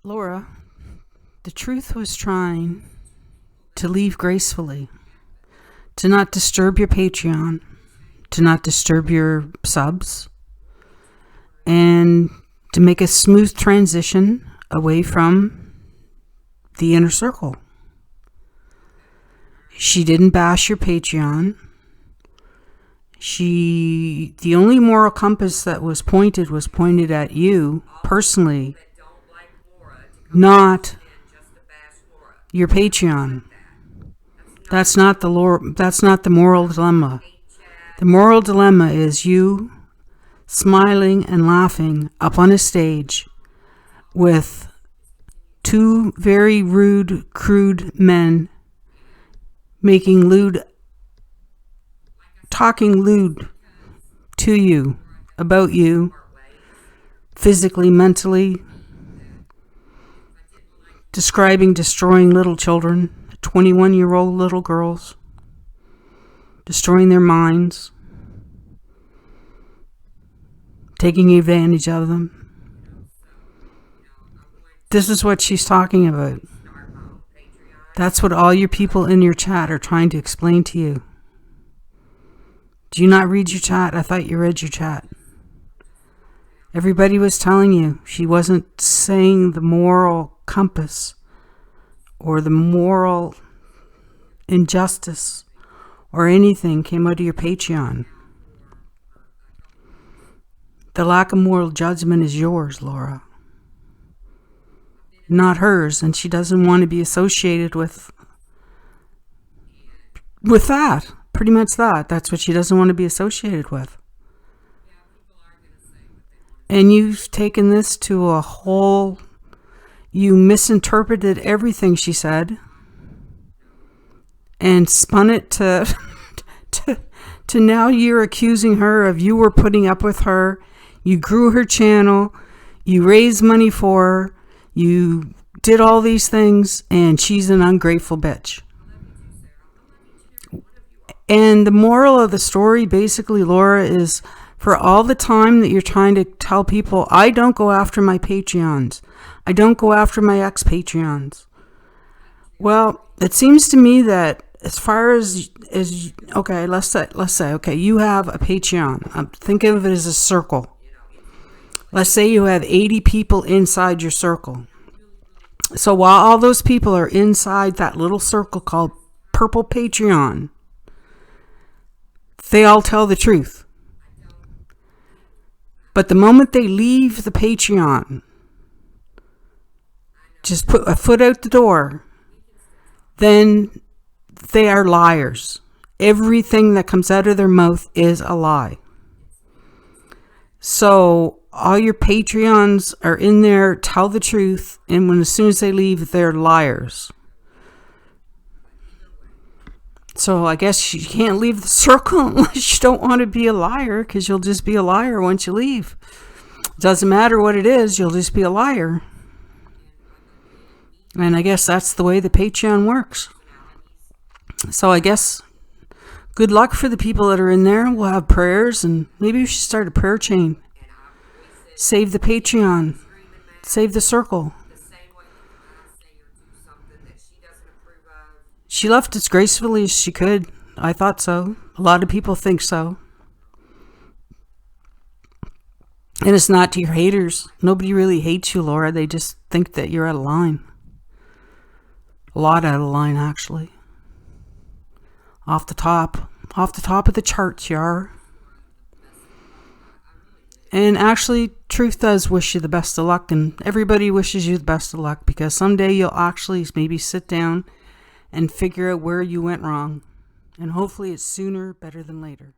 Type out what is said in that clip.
Laura, the truth was trying to leave gracefully, to not disturb your Patreon, to not disturb your subs, and to make a smooth transition away from the inner circle. She didn't bash your Patreon. The only moral compass that was pointed at you personally, not your Patreon. That's not the moral dilemma. The moral dilemma is you smiling and laughing up on a stage with two very rude, crude men talking lewd to you, about you, physically, mentally, destroying little children, 21-year-old little girls, destroying their minds, taking advantage of them. This is what she's talking about. That's what all your people in your chat are trying to explain to you. Do you not read your chat? I thought you read your chat. Everybody was telling you she wasn't saying the moral compass or the moral injustice or anything came out of your Patreon. The lack of moral judgment is yours, Laura, not hers, and she doesn't want to be associated with that. Pretty much that. That's what she doesn't want to be associated with. And you've taken this to a whole... You misinterpreted everything she said and spun it to now you're accusing her of you were putting up with her. You grew her channel. You raised money for her. You did all these things, and she's an ungrateful bitch. And the moral of the story, basically, Laura, is for all the time that you're trying to tell people, I don't go after my Patreons. I don't go after my ex-Patreons. Well, it seems to me that as far as okay, let's say, okay, you have a Patreon. Think of it as a circle. Let's say you have 80 people inside your circle. So while all those people are inside that little circle called Purple Patreon, they all tell the truth. But the moment they leave the Patreon, just put a foot out the door, then they are liars. Everything that comes out of their mouth is a lie. So all your Patreons are in there, tell the truth, and as soon as they leave, they're liars. So I guess you can't leave the circle unless you don't want to be a liar, because you'll just be a liar once you leave. It doesn't matter what it is, you'll just be a liar. And I guess that's the way the Patreon works. So I guess good luck for the people that are in there. We'll have prayers, and maybe we should start a prayer chain. Save the Patreon. Save the circle. She left as gracefully as she could. I thought so. A lot of people think so. And it's not to your haters. Nobody really hates you, Laura. They just think that you're out of line. A lot out of line, actually. Off the top of the charts, you are. And actually, truth does wish you the best of luck, and everybody wishes you the best of luck, because someday you'll actually maybe sit down and figure out where you went wrong. And hopefully it's sooner better than later.